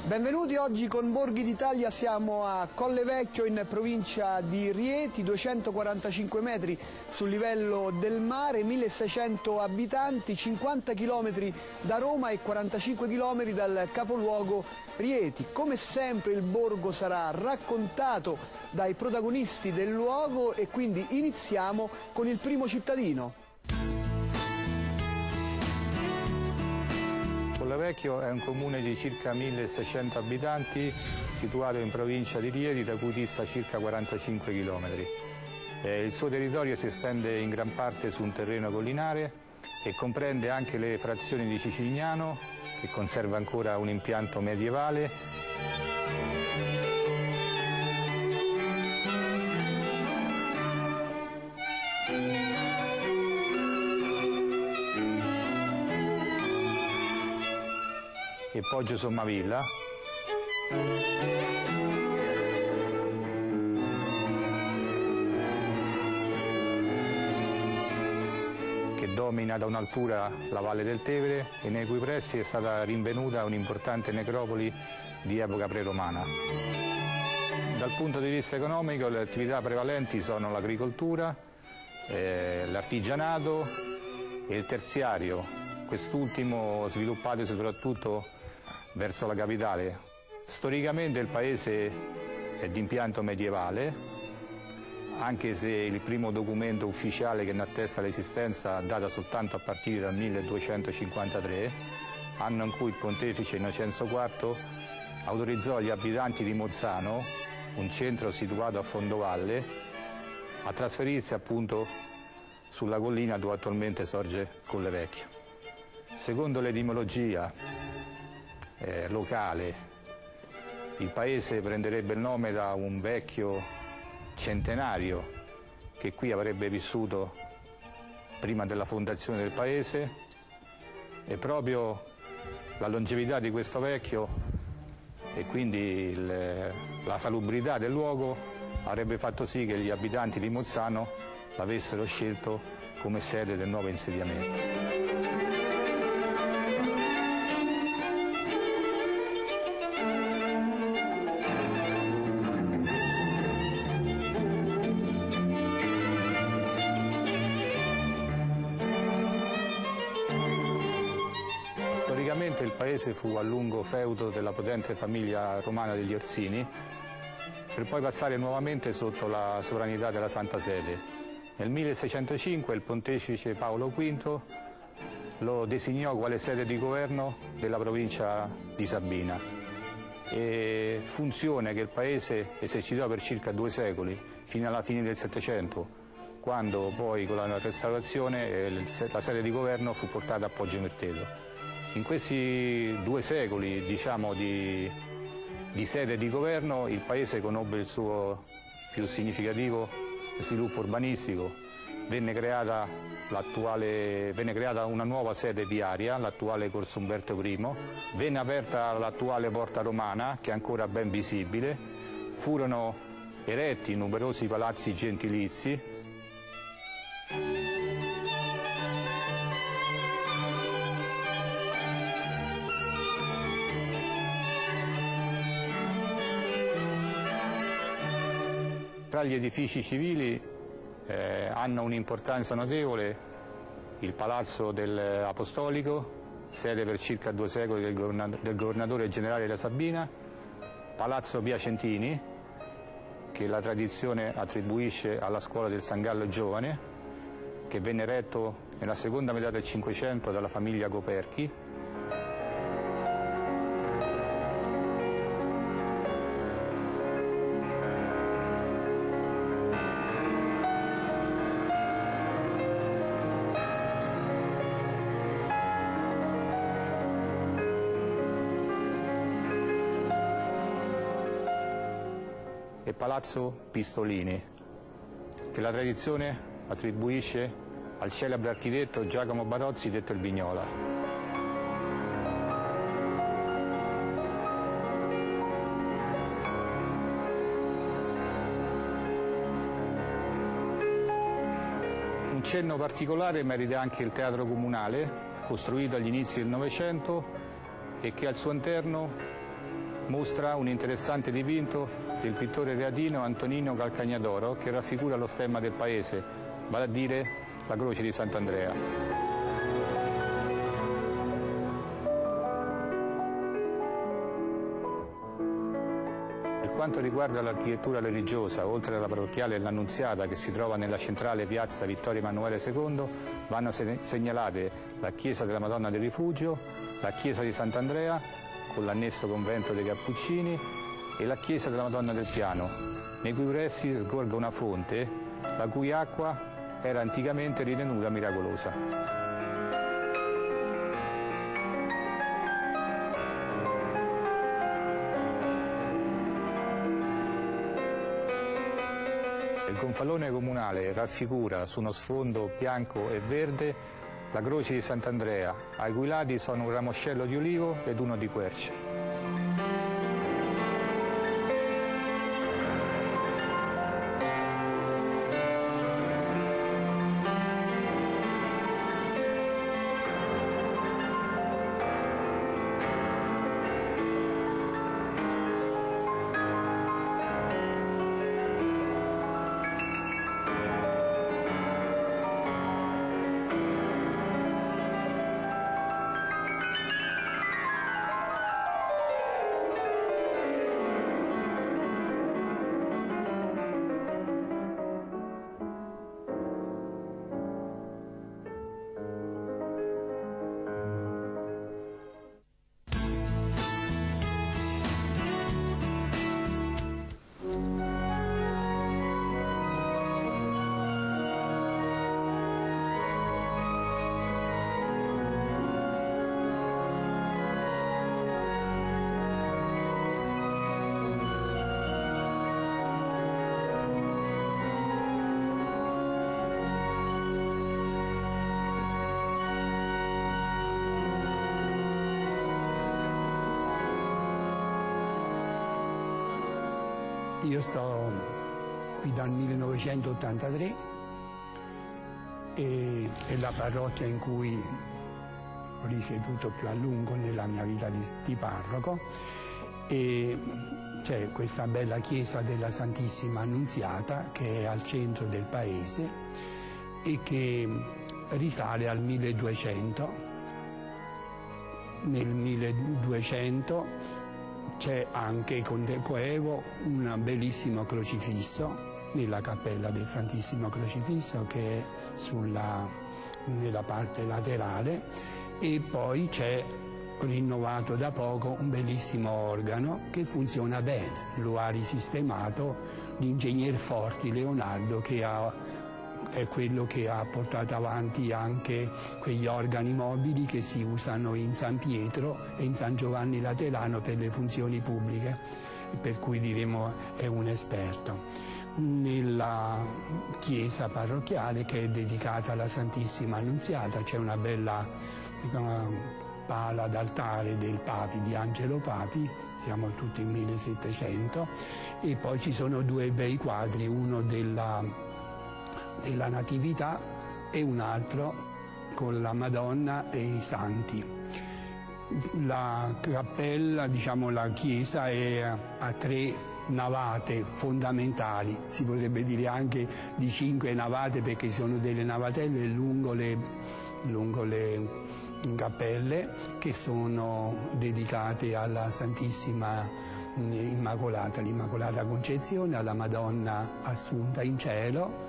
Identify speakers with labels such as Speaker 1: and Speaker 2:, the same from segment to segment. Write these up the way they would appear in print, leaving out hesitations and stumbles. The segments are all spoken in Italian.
Speaker 1: Benvenuti, oggi con Borghi d'Italia siamo a Colle Vecchio in provincia di Rieti, 245 metri sul livello del mare, 1600 abitanti, 50 km da Roma e 45 km dal capoluogo Rieti. Come sempre il borgo sarà raccontato dai protagonisti del luogo e quindi iniziamo con il primo cittadino.
Speaker 2: Colle Vecchio è un comune di circa 1600 abitanti situato in provincia di Rieti, da cui dista circa 45 km. Il suo territorio si estende in gran parte su un terreno collinare e comprende anche le frazioni di Cicignano, che conserva ancora un impianto medievale, e Poggio Sommavilla, che domina da un'altura la Valle del Tevere e nei cui pressi è stata rinvenuta un'importante necropoli di epoca preromana. Dal punto di vista economico le attività prevalenti sono l'agricoltura, l'artigianato e il terziario, quest'ultimo sviluppato soprattutto verso la capitale. Storicamente il paese è di impianto medievale, anche se il primo documento ufficiale che ne attesta l'esistenza data soltanto a partire dal 1253, anno in cui il pontefice Innocenzo IV autorizzò gli abitanti di Mozzano, un centro situato a fondovalle, a trasferirsi appunto sulla collina dove attualmente sorge Colle Vecchio. Secondo l'etimologia locale, il paese prenderebbe il nome da un vecchio centenario che qui avrebbe vissuto prima della fondazione del paese, e proprio la longevità di questo vecchio e quindi la salubrità del luogo avrebbe fatto sì che gli abitanti di Mozzano l'avessero scelto come sede del nuovo insediamento. Storicamente il paese fu a lungo feudo della potente famiglia romana degli Orsini, per poi passare nuovamente sotto la sovranità della Santa Sede. Nel 1605 il pontefice Paolo V lo designò quale sede di governo della provincia di Sabina, e funzione che il paese esercitò per circa 2 secoli, fino alla fine del Settecento, quando poi con la restaurazione la sede di governo fu portata a Poggio Merteto. In questi 2 secoli, diciamo, di sede di governo, il paese conobbe il suo più significativo sviluppo urbanistico. Venne creata una nuova sede viaria, l'attuale Corso Umberto I, venne aperta l'attuale Porta Romana, che è ancora ben visibile, furono eretti numerosi palazzi gentilizi, tra gli edifici civili hanno un'importanza notevole il Palazzo dell'Apostolico, sede per circa 2 secoli del governatore generale della Sabina, Palazzo Piacentini, che la tradizione attribuisce alla scuola del San Gallo Giovane, che venne eretto nella seconda metà del Cinquecento dalla famiglia Coperchi, e Palazzo Pistolini, che la tradizione attribuisce al celebre architetto Giacomo Barozzi, detto il Vignola. Un cenno particolare merita anche il Teatro Comunale, costruito agli inizi del Novecento e che al suo interno mostra un interessante dipinto del pittore reatino Antonino Calcagnadoro che raffigura lo stemma del paese, vale a dire la croce di Sant'Andrea. Per quanto riguarda l'architettura religiosa, oltre alla parrocchiale L'Annunziata che si trova nella centrale piazza Vittorio Emanuele II, vanno segnalate la chiesa della Madonna del Rifugio, la chiesa di Sant'Andrea con l'annesso convento dei Cappuccini e la chiesa della Madonna del Piano, nei cui pressi sgorga una fonte, la cui acqua era anticamente ritenuta miracolosa. Il gonfalone comunale raffigura su uno sfondo bianco e verde la croce di Sant'Andrea, ai cui lati sono un ramoscello di olivo ed uno di querce.
Speaker 3: Io sto qui dal 1983 e è la parrocchia in cui ho risieduto più a lungo nella mia vita di parroco, e c'è questa bella chiesa della Santissima Annunziata che è al centro del paese e che risale al 1200. Nel 1200 c'è anche con del coevo un bellissimo crocifisso nella cappella del Santissimo Crocifisso che è nella parte laterale, e poi c'è rinnovato da poco un bellissimo organo che funziona bene. Lo ha risistemato l'ingegner Forti Leonardo, che è quello che ha portato avanti anche quegli organi mobili che si usano in San Pietro e in San Giovanni Laterano per le funzioni pubbliche, per cui diremo è un esperto. Nella chiesa parrocchiale, che è dedicata alla Santissima Annunziata, c'è una bella pala d'altare del Papi, di Angelo Papi, siamo tutti in 1700, e poi ci sono due bei quadri, uno della Natività e un altro con la Madonna e i Santi. La cappella, diciamo la chiesa, è a 3 navate fondamentali, si potrebbe dire anche di 5 navate perché sono delle navatelle lungo le cappelle che sono dedicate alla Santissima Immacolata, l'Immacolata Concezione, alla Madonna Assunta in cielo,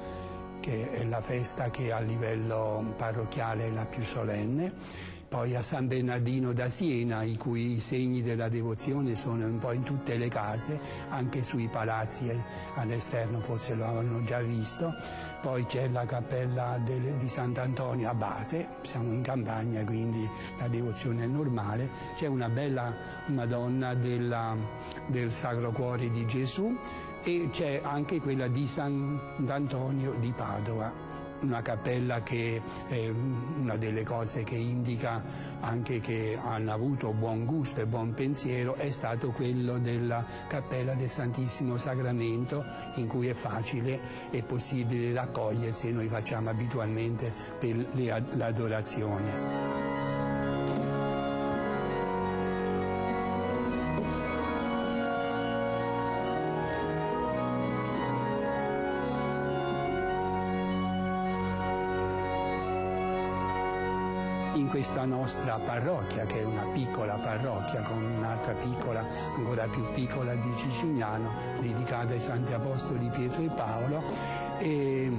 Speaker 3: che è la festa che a livello parrocchiale è la più solenne, poi a San Bernardino da Siena, i cui segni della devozione sono un po' in tutte le case, anche sui palazzi all'esterno, forse lo hanno già visto. Poi c'è la cappella di Sant'Antonio Abate, siamo in campagna quindi la devozione è normale, c'è una bella Madonna del Sacro Cuore di Gesù, e c'è anche quella di Sant'Antonio di Padova, una cappella che è una delle cose che indica anche che hanno avuto buon gusto e buon pensiero, è stato quello della cappella del Santissimo Sacramento, in cui è facile e possibile raccogliersi, e noi facciamo abitualmente per l'adorazione. questa nostra parrocchia, che è una piccola parrocchia con un'altra piccola, ancora più piccola di Cicignano, dedicata ai Santi Apostoli Pietro e Paolo, e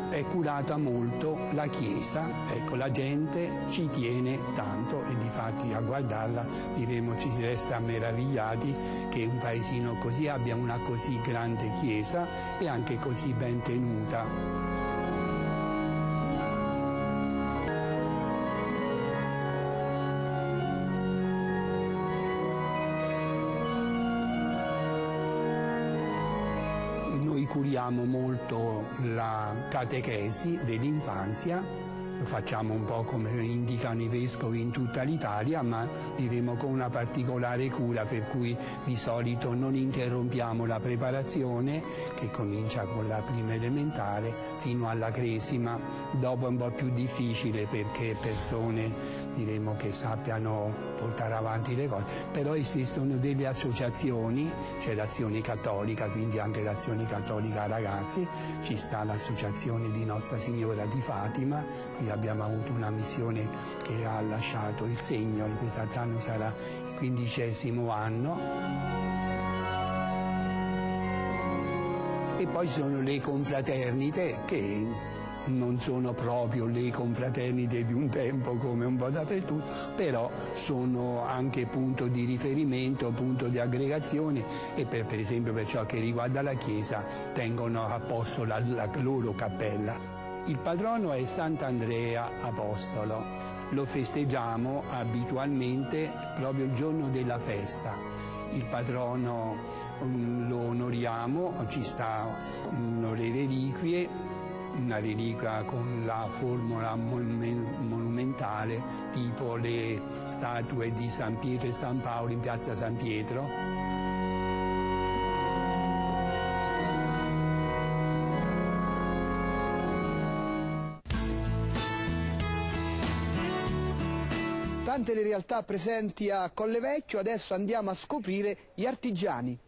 Speaker 3: è curata molto la chiesa, ecco, la gente ci tiene tanto e difatti a guardarla diremo ci si resta meravigliati che un paesino così abbia una così grande chiesa e anche così ben tenuta. Curiamo molto la catechesi dell'infanzia, lo facciamo un po' come indicano i vescovi in tutta l'Italia, ma diremo con una particolare cura, per cui di solito non interrompiamo la preparazione, che comincia con la prima elementare fino alla cresima. Dopo è un po' più difficile perché persone diremo che sappiano portare avanti le cose, però esistono delle associazioni, c'è l'Azione Cattolica, quindi anche l'Azione Cattolica Ragazzi, ci sta l'associazione di Nostra Signora di Fatima, qui abbiamo avuto una missione che ha lasciato il segno, quest'anno sarà il 15° anno. E poi sono le confraternite che non sono proprio le confraternite di un tempo come un po' dappertutto, però sono anche punto di riferimento, punto di aggregazione e per esempio per ciò che riguarda la Chiesa tengono a posto la loro cappella. Il patrono è Sant'Andrea Apostolo, lo festeggiamo abitualmente proprio il giorno della festa. Il patrono lo onoriamo, ci sta le reliquie, una reliquia con la formula monumentale, tipo le statue di San Pietro e San Paolo in piazza San Pietro.
Speaker 1: Tante le realtà presenti a Collevecchio, adesso andiamo a scoprire gli artigiani.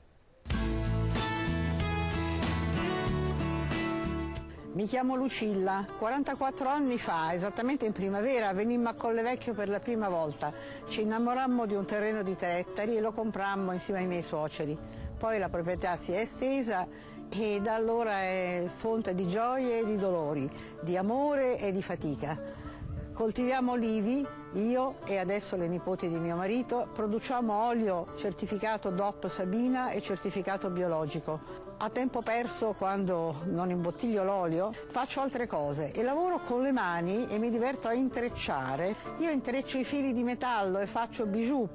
Speaker 4: Mi chiamo Lucilla, 44 anni fa, esattamente in primavera, venimmo a Collevecchio per la prima volta. Ci innamorammo di un terreno di 3 ettari e lo comprammo insieme ai miei suoceri. Poi la proprietà si è estesa e da allora è fonte di gioie e di dolori, di amore e di fatica. Coltiviamo olivi, io e adesso le nipoti di mio marito, produciamo olio certificato DOP Sabina e certificato biologico. A tempo perso, quando non imbottiglio l'olio, faccio altre cose e lavoro con le mani e mi diverto a intrecciare. Io intreccio i fili di metallo e faccio bijou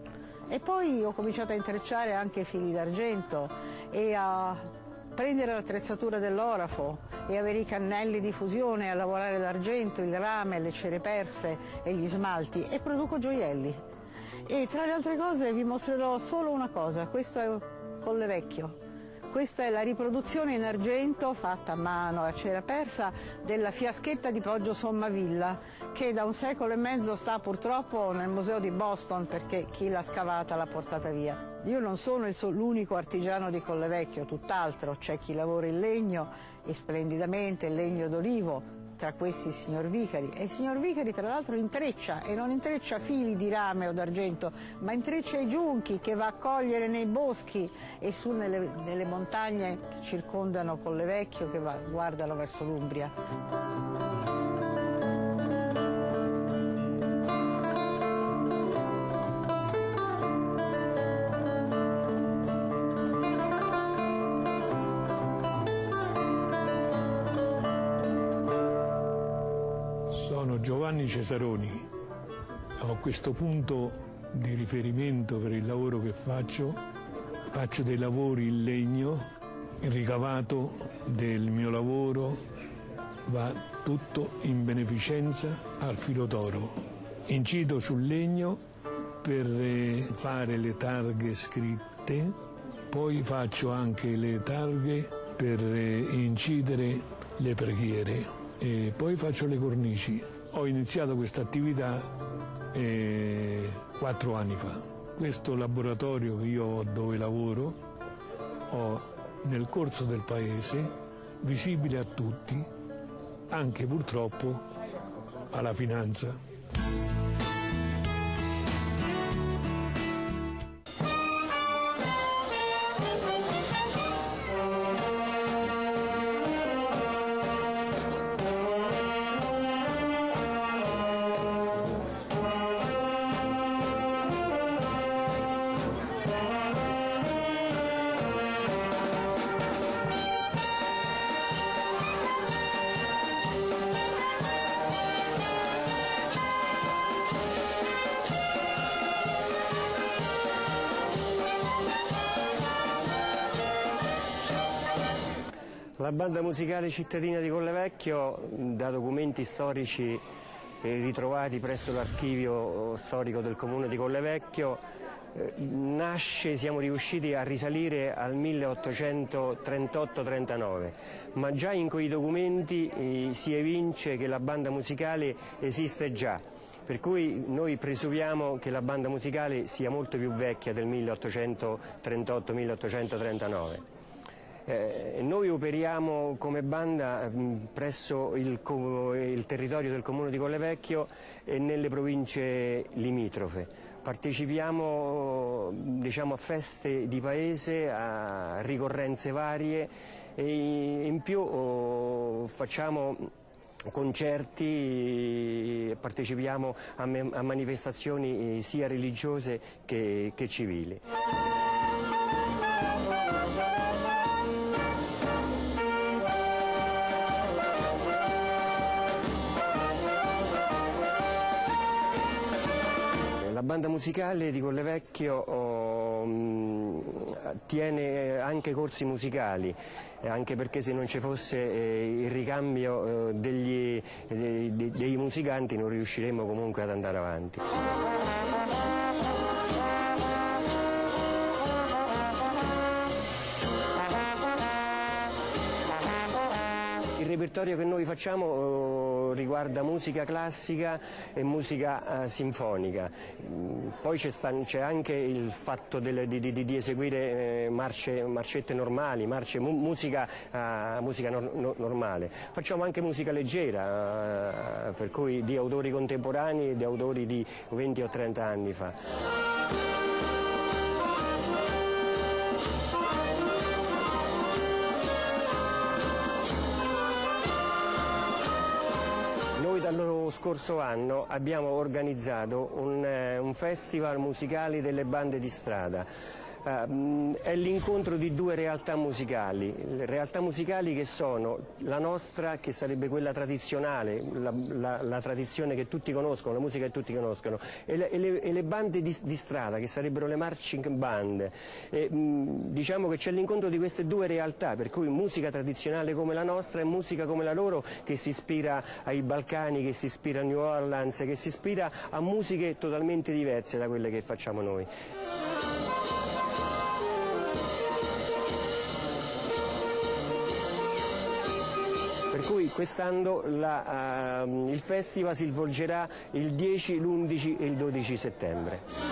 Speaker 4: e poi ho cominciato a intrecciare anche i fili d'argento e a prendere l'attrezzatura dell'orafo e avere i cannelli di fusione, a lavorare l'argento, il rame, le cere perse e gli smalti e produco gioielli. E tra le altre cose vi mostrerò solo una cosa, questo è Collevecchio. Questa è la riproduzione in argento fatta a mano a cera persa della fiaschetta di Poggio Sommavilla, che da 1 secolo e mezzo sta purtroppo nel museo di Boston perché chi l'ha scavata l'ha portata via. Io non sono l'unico artigiano di Collevecchio, tutt'altro, c'è chi lavora il legno e splendidamente il legno d'olivo, tra questi il signor Vicari, e il signor Vicari tra l'altro intreccia, e non intreccia fili di rame o d'argento, ma intreccia i giunchi che va a cogliere nei boschi e su nelle montagne che circondano Collevecchio, che guardano verso l'Umbria.
Speaker 5: Sono Giovanni Cesaroni, ho questo punto di riferimento per il lavoro che faccio dei lavori in legno, il ricavato del mio lavoro va tutto in beneficenza al filo d'oro. Incido sul legno per fare le targhe scritte, poi faccio anche le targhe per incidere le preghiere. E poi faccio le cornici. Ho iniziato questa attività 4 anni fa. Questo laboratorio che io ho dove lavoro ho nel corso del paese, visibile a tutti, anche purtroppo alla finanza.
Speaker 6: La banda musicale cittadina di Collevecchio, da documenti storici ritrovati presso l'archivio storico del comune di Collevecchio, nasce, siamo riusciti a risalire al 1838-39, ma già in quei documenti si evince che la banda musicale esiste già, per cui noi presumiamo che la banda musicale sia molto più vecchia del 1838-1839. Noi operiamo come banda presso il territorio del comune di Collevecchio e nelle province limitrofe. Partecipiamo, diciamo, a feste di paese, a ricorrenze varie e in più facciamo concerti, partecipiamo a manifestazioni sia religiose che civili. La banda musicale di Collevecchio tiene anche corsi musicali, anche perché se non ci fosse il ricambio dei musicanti non riusciremmo comunque ad andare avanti. Il repertorio che noi facciamo riguarda musica classica e musica sinfonica, poi c'è anche il fatto di eseguire marcette normali, musica normale. Facciamo anche musica leggera, per cui di autori contemporanei e di autori di 20 o 30 anni fa. Noi dallo scorso anno abbiamo organizzato un festival musicale delle bande di strada. È l'incontro di due realtà musicali che sono la nostra, che sarebbe quella tradizionale, la tradizione che tutti conoscono, la musica che tutti conoscono, e le bande di strada, che sarebbero le marching band. Diciamo che c'è l'incontro di queste due realtà, per cui musica tradizionale come la nostra e musica come la loro, che si ispira ai Balcani, che si ispira a New Orleans, che si ispira a musiche totalmente diverse da quelle che facciamo noi. Per cui quest'anno il festival si svolgerà il 10, l'11 e il 12 settembre.